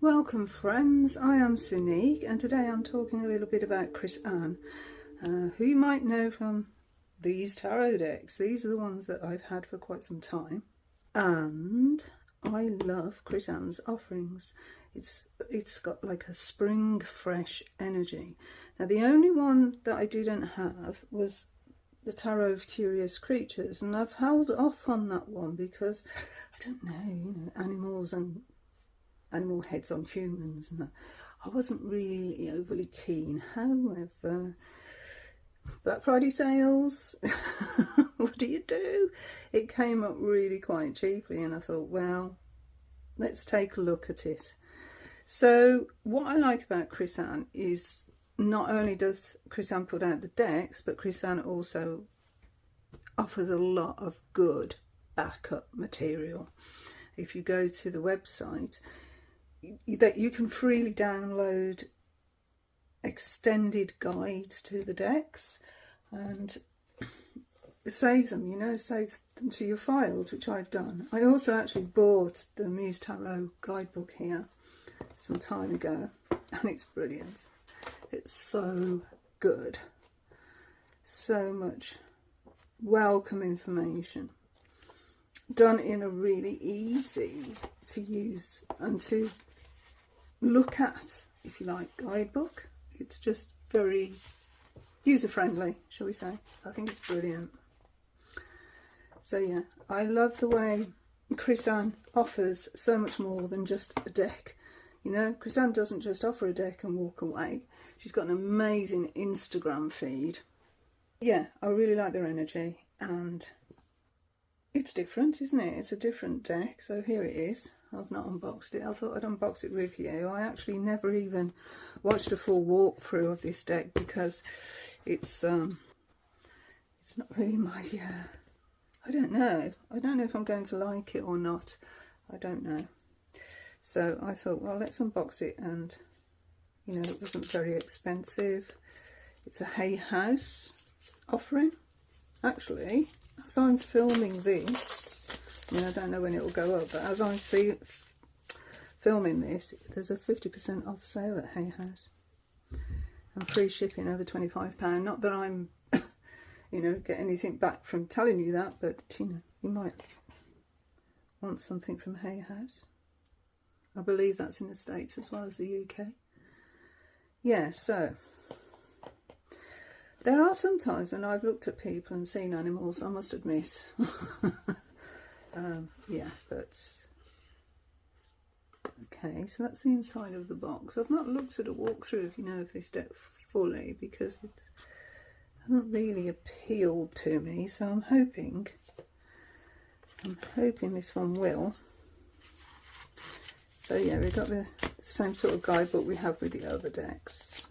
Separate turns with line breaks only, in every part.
Welcome friends, I am Sunique and today I'm talking a little bit about Chris Anne, who you might know from these tarot decks. These are the ones that I've had for quite some time and I love Chris Anne's offerings. It's got like a spring fresh energy. Now the only one that I didn't have was the Tarot of Curious Creatures, and I've held off on that one because I don't know, animals and animal heads on humans, and I wasn't really overly keen. However, Black Friday sales, what do? It came up really quite cheaply and I thought, well, let's take a look at it. So what I like about Chris Anne is not only does Chris Anne put out the decks, but Chris Anne also offers a lot of good backup material. If you go to the website, that you can freely download extended guides to the decks and save them, save them to your files, which I've done. I also actually bought the Muse Tarot guidebook here some time ago and it's brilliant. It's so good. So much welcome information done in a really easy to use and to look at, if you like, guidebook. It's just very user friendly, shall we say. I think it's brilliant. So yeah, I love the way Chris Anne offers so much more than just a deck. Chris Anne doesn't just offer a deck and walk away. She's got an amazing Instagram feed. Yeah, I really like their energy and it's different, isn't it? It's a different deck. So here it is. I've not unboxed it. I thought I'd unbox it with you. I actually never even watched a full walkthrough of this deck because it's not really my I don't know if I'm going to like it or not. I don't know. So I thought, well, let's unbox it, and it wasn't very expensive. It's a Hay House offering. Actually, as I'm filming this, I don't know when it will go up, but as I'm filming this, there's a 50% off sale at Hay House and free shipping over £25. Not that I'm, get anything back from telling you that, but you might want something from Hay House. I believe that's in the States as well as the UK. Yeah, so there are some times when I've looked at people and seen animals, I must admit. Yeah, but okay, so that's the inside of the box. I've not looked at a walkthrough of this deck fully because it hasn't really appealed to me, so I'm hoping this one will. So yeah, we've got the same sort of guidebook we have with the other decks.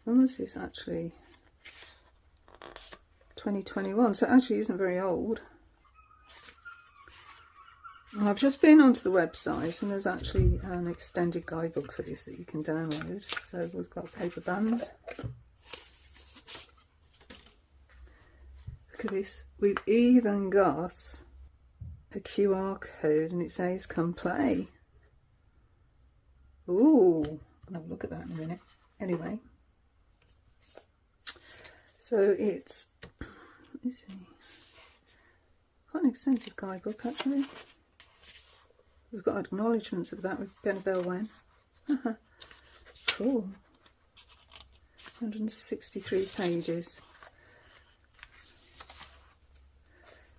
When was this actually? 2021, so it actually isn't very old. I've just been onto the website and there's actually an extended guidebook for this that you can download. So we've got a paper band. Look at this. We've even got a QR code and it says come play. Ooh, I'll have a look at that in a minute. Anyway, so it's, let's see, quite an extensive guidebook actually. We've got acknowledgements at the back with Ben Bell when. Cool. 163 pages.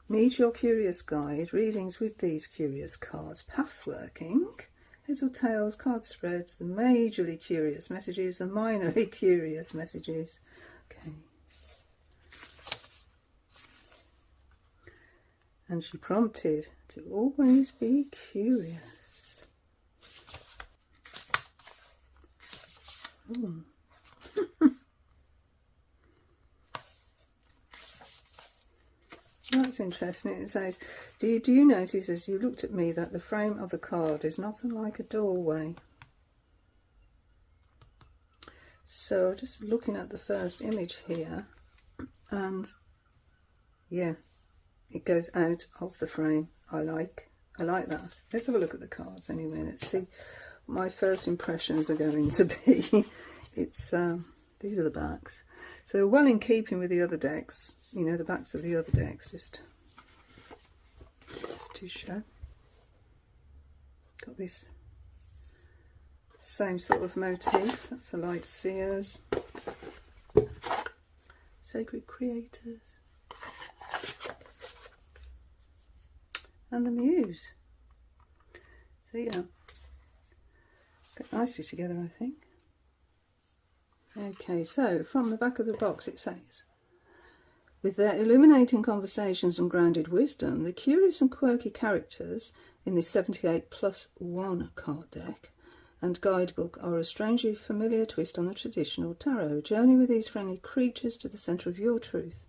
Meet your curious guide. Readings with these curious cards. Pathworking. Heads or tails, card spreads, the majorly curious messages, the minorly curious messages. Okay. And she prompted to always be curious. Ooh. That's interesting. It says, do you notice as you looked at me that the frame of the card is not unlike a doorway? So just looking at the first image here, and yeah, it goes out of the frame. I like that. Let's have a look at the cards anyway. Let's see my first impressions are going to be. It's these are the backs. So well in keeping with the other decks, you know, the backs of the other decks, just to show. Got this same sort of motif. That's the Light Seers, Sacred Creators, and the Muse. So yeah, got nicely together, I think. Okay, so from the back of the box it says, with their illuminating conversations and grounded wisdom, the curious and quirky characters in this 78+1 card deck and guidebook are a strangely familiar twist on the traditional tarot. Journey with these friendly creatures to the centre of your truth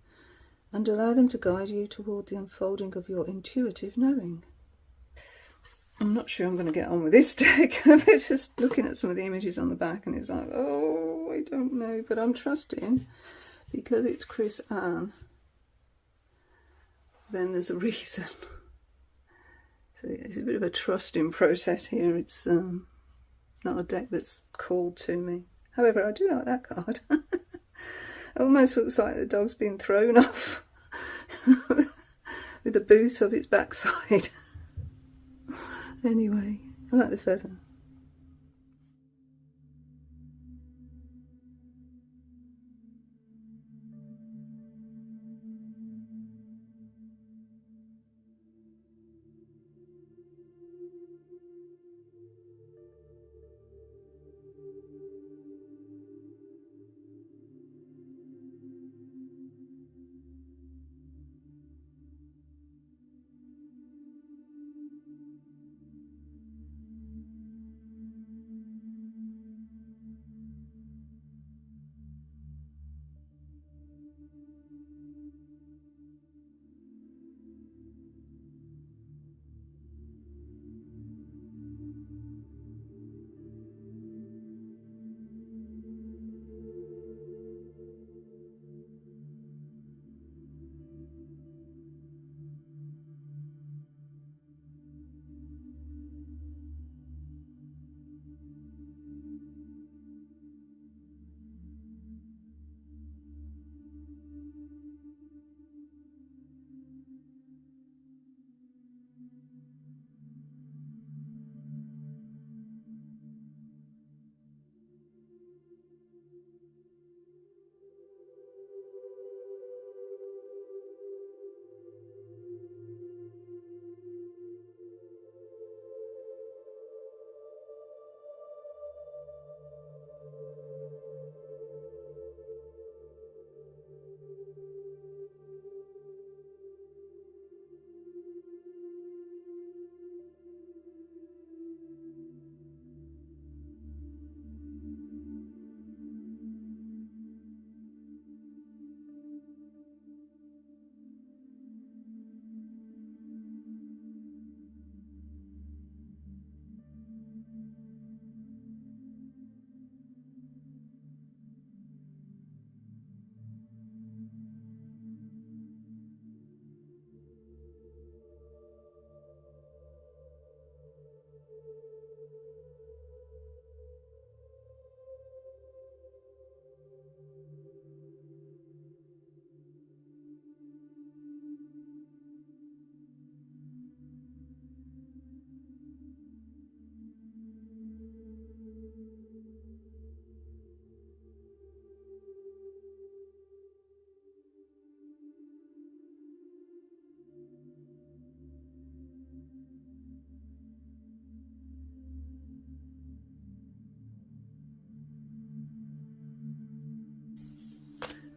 and allow them to guide you toward the unfolding of your intuitive knowing. I'm not sure I'm going to get on with this deck. I'm just looking at some of the images on the back and it's like, oh, I don't know. But I'm trusting, because it's Chris Ann, then there's a reason. So it's a bit of a trusting process here. It's not a deck that's called to me. However, I do like that card. It almost looks like the dog's been thrown off with the boot of its backside. Anyway, I like the feather.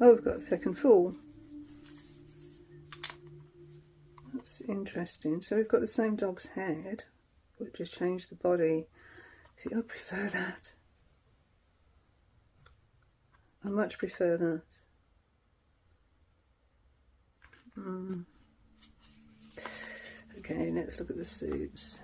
Oh, we've got a second fall. That's interesting. So we've got the same dog's head, but just changed the body. See, I prefer that. I much prefer that. Okay, let's look at the suits.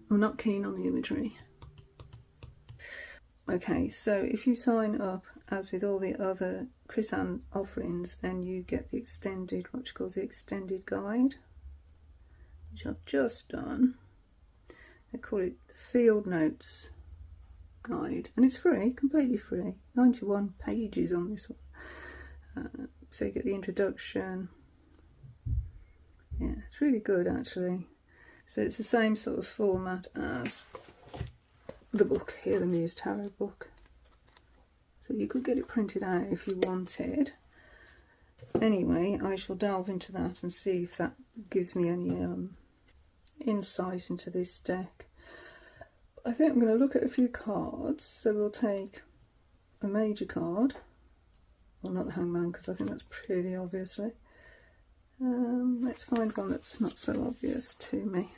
I'm not keen on the imagery. Okay, so if you sign up, as with all the other Chris-Anne offerings, then you get the extended, what she calls the extended guide, which I've just done. They call it the Field Notes Guide, and it's free, completely free. 91 pages on this one. So you get the introduction. Yeah, it's really good actually. So it's the same sort of format as the book here, the Muse Tarot book. So you could get it printed out if you wanted. Anyway, I shall delve into that and see if that gives me any insight into this deck. I think I'm going to look at a few cards. So we'll take a major card. Well, not the Hangman, because I think that's pretty obviously. Let's find one that's not so obvious to me.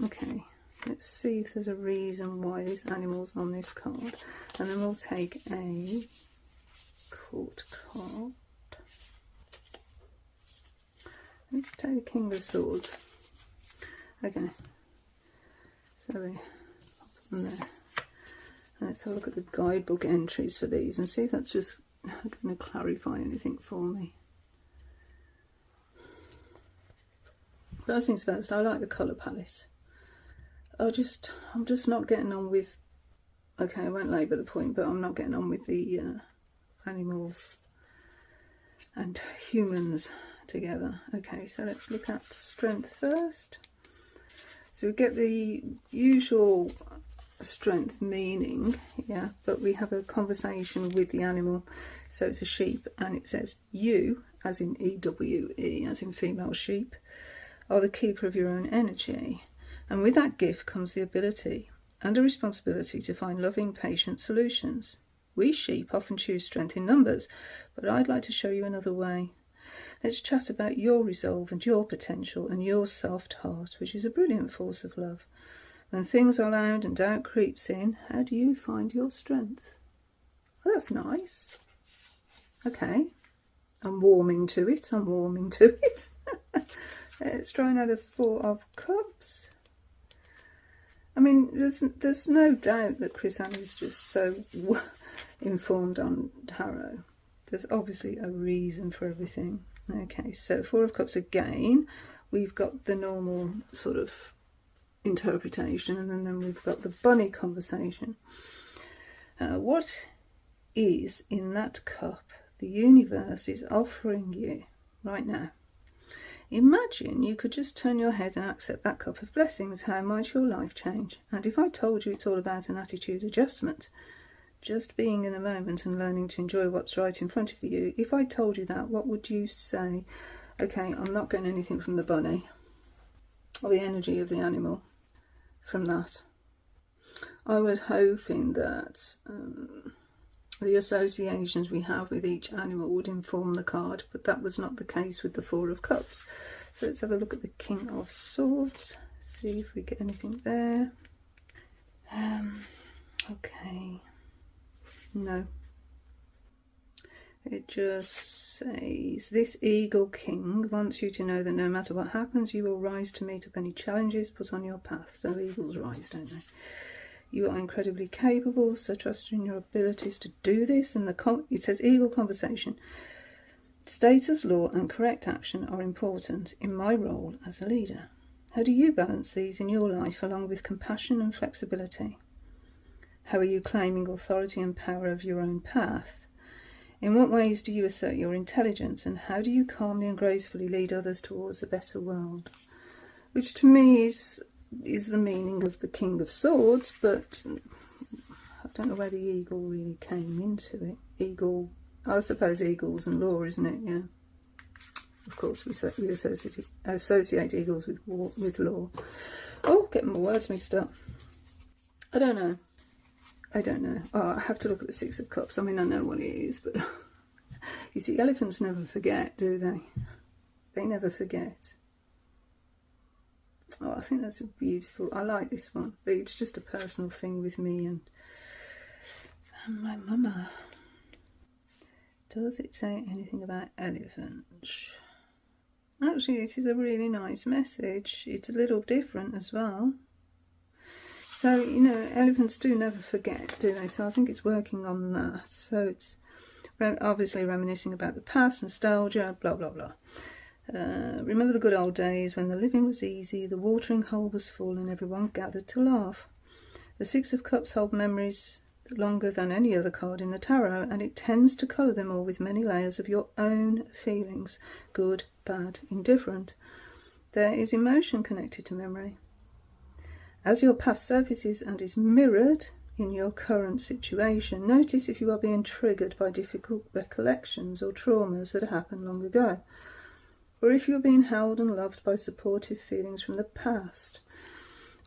Okay. Let's see if there's a reason why this animal's on this card. And then we'll take a court card. Let's take the King of Swords. Okay. So we pop them there. Let's have a look at the guidebook entries for these and see if that's just going to clarify anything for me. First things first, I like the colour palette. I'm just not getting on with, okay, I won't labour the point, but I'm not getting on with the animals and humans together. Okay, so let's look at strength first. So we get the usual strength meaning, yeah, but we have a conversation with the animal. So it's a sheep, and it says, you, as in E-W-E, as in female sheep, are the keeper of your own energy. And with that gift comes the ability and a responsibility to find loving, patient solutions. We sheep often choose strength in numbers, but I'd like to show you another way. Let's chat about your resolve and your potential and your soft heart, which is a brilliant force of love. When things are loud and doubt creeps in, how do you find your strength? Well, that's nice. Okay. I'm warming to it. Let's try another Four of Cups. I mean, there's no doubt that Chris-Anne is just so informed on tarot. There's obviously a reason for everything. Okay, so Four of Cups again. We've got the normal sort of interpretation, and then we've got the bunny conversation. What is in that cup the universe is offering you right now? Imagine you could just turn your head and accept that cup of blessings. How might your life change? And if I told you it's all about an attitude adjustment, just being in the moment and learning to enjoy what's right in front of you, if I told you that, what would you say? Okay, I'm not getting anything from the bunny or the energy of the animal from that. I was hoping that the associations we have with each animal would inform the card, but that was not the case with the Four of Cups. So let's have a look at the King of Swords, see if we get anything there. Okay, no. It just says, this Eagle King wants you to know that no matter what happens, you will rise to meet up any challenges put on your path. So eagles rise, don't they? You are incredibly capable, so trust in your abilities to do this. And it says Eagle Conversation. Status, law and correct action are important in my role as a leader. How do you balance these in your life along with compassion and flexibility? How are you claiming authority and power of your own path? In what ways do you assert your intelligence, and how do you calmly and gracefully lead others towards a better world? Which to me is the meaning of the King of Swords, but I don't know where the eagle really came into it. Eagle, I suppose eagles and law, isn't it? Yeah. Of course, we associate eagles with law. Oh, getting my words mixed up. I don't know. Oh, I have to look at the Six of Cups. I mean, I know what it is, but you see, elephants never forget, do they? They never forget. Oh, I think that's a beautiful, I like this one, but it's just a personal thing with me and my mama. Does it say anything about elephants? Actually, this is a really nice message. It's a little different as well. So, you know, elephants do never forget, do they? So I think it's working on that. So it's obviously reminiscing about the past, nostalgia, blah, blah, blah. Remember the good old days when the living was easy, the watering hole was full, and everyone gathered to laugh. The Six of Cups hold memories longer than any other card in the tarot, and it tends to colour them all with many layers of your own feelings, good, bad, indifferent. There is emotion connected to memory. As your past surfaces and is mirrored in your current situation, notice if you are being triggered by difficult recollections or traumas that happened long ago, or if you are being held and loved by supportive feelings from the past.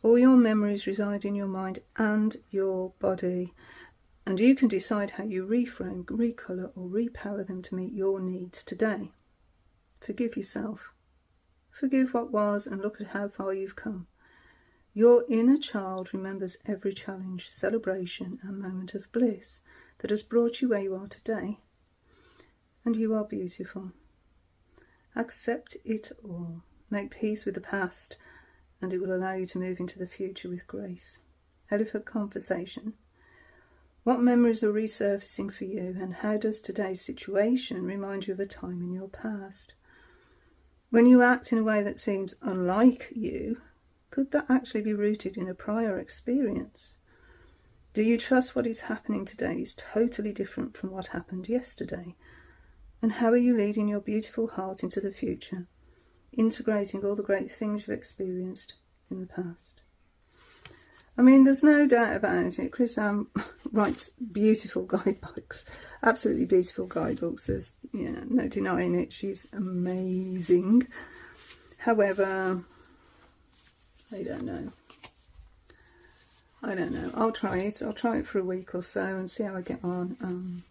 All your memories reside in your mind and your body, and you can decide how you reframe, recolour or repower them to meet your needs today. Forgive yourself. Forgive what was and look at how far you've come. Your inner child remembers every challenge, celebration and moment of bliss that has brought you where you are today. And you are beautiful. Accept it all. Make peace with the past, and it will allow you to move into the future with grace. Elephant conversation. What memories are resurfacing for you, and how does today's situation remind you of a time in your past? When you act in a way that seems unlike you, could that actually be rooted in a prior experience? Do you trust what is happening today is totally different from what happened yesterday? And how are you leading your beautiful heart into the future, integrating all the great things you've experienced in the past? I mean, there's no doubt about it. Chris Ann writes beautiful guidebooks, absolutely beautiful guidebooks. There's, no denying it. She's amazing. However, I don't know. I'll try it. I'll try it for a week or so and see how I get on.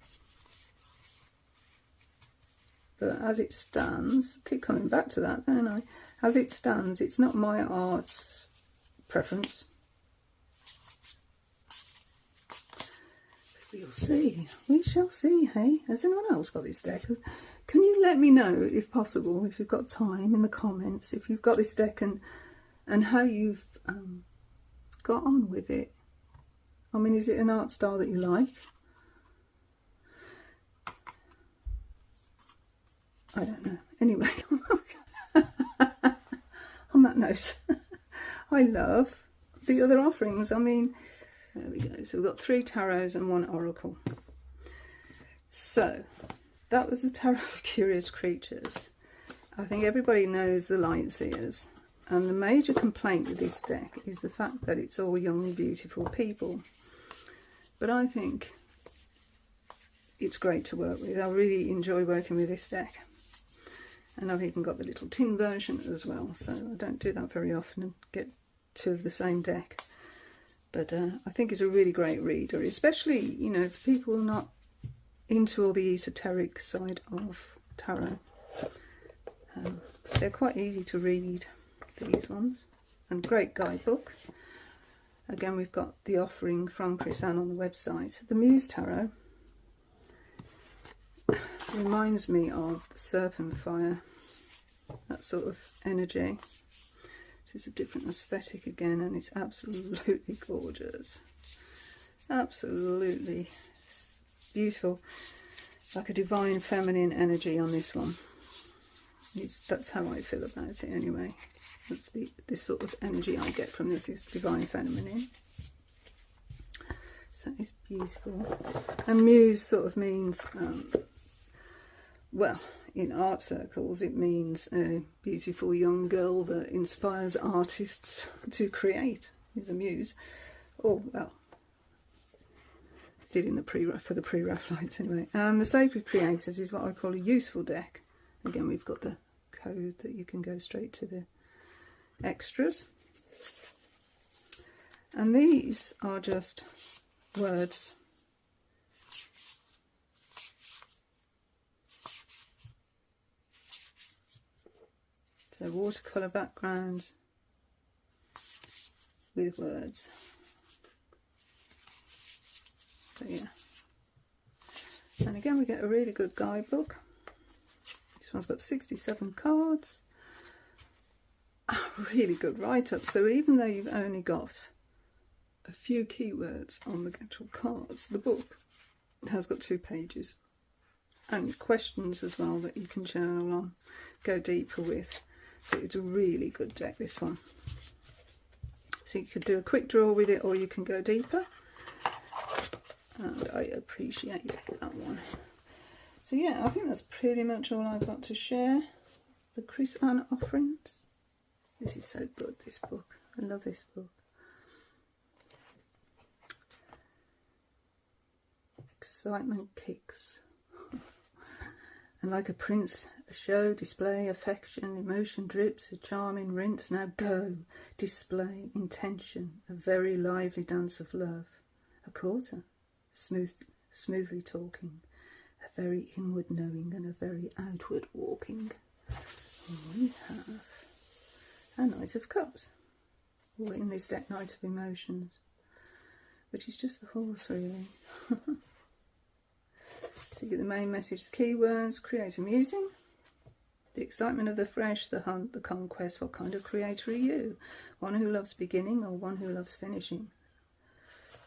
But as it stands, I keep coming back to that, don't I? As it stands, it's not my art's preference. We'll see. We shall see, hey? Has anyone else got this deck? Can you let me know, if possible, if you've got time, in the comments, if you've got this deck and how you've got on with it? I mean, is it an art style that you like? I don't know. Anyway, on that note, I love the other offerings. I mean, there we go. So we've got 3 tarots and 1 oracle. So that was the Tarot of Curious Creatures. I think everybody knows the light seers. And the major complaint with this deck is the fact that it's all young, beautiful people. But I think it's great to work with. I really enjoy working with this deck. And I've even got the little tin version as well. So I don't do that very often and get 2 of the same deck. But I think it's a really great reader, especially, for people not into all the esoteric side of tarot. They're quite easy to read, these ones, and great guidebook. Again, we've got the offering from Chris Ann on the website. The Muse Tarot reminds me of the Serpent Fire, that sort of energy. This is a different aesthetic again, and it's absolutely gorgeous. Absolutely beautiful. Like a divine feminine energy on this one. That's how I feel about it anyway. That's this sort of energy I get from this is divine feminine. So it's beautiful. And Muse sort of means, well, in art circles it means a beautiful young girl that inspires artists to create, is a muse. Oh, well, did in the for the pre-Raphaelites anyway. And the Sacred Creators is what I call a useful deck. Again, we've got the code that you can go straight to the extras. And these are just words. So watercolour backgrounds with words. So yeah. And again, we get a really good guidebook. This one's got 67 cards. a really good write-up. So even though you've only got a few keywords on the actual cards, the book has got 2 pages and questions as well that you can journal on, go deeper with. So it's a really good deck, this one. So you could do a quick draw with it, or you can go deeper, and I appreciate that one. So yeah, I think that's pretty much all I've got to share. The Chris Ann offerings. This is so good, this book. I love this book. Excitement kicks. And like a prince, a show, display, affection, emotion drips, a charming rinse. Now go, display, intention, a very lively dance of love. A quarter, smoothly talking, a very inward knowing and a very outward walking. We have a Knight of Cups, all in this deck, Knight of Emotions, which is just the horse really. So you get the main message, the keywords, create a musing, the excitement of the fresh, the hunt, the conquest. What kind of creator are you? One who loves beginning or one who loves finishing?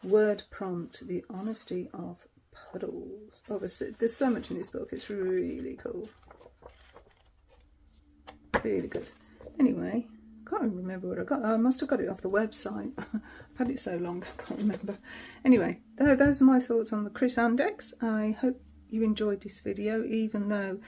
Word prompt, the honesty of puddles. Oh, there's so much in this book, it's really cool. Really good. Anyway, I can't even remember what I got. I must have got it off the website. I've had it so long, I can't remember. Anyway, those are my thoughts on the Chris Ann decks. I hope you enjoyed this video, even though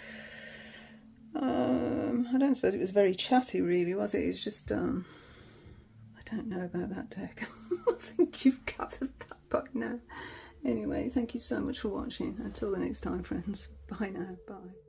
I don't suppose it was very chatty really, was it? It's just I don't know about that deck. I think you've gathered that by now. Anyway, thank you so much for watching. Until the next time, friends. Bye now. Bye.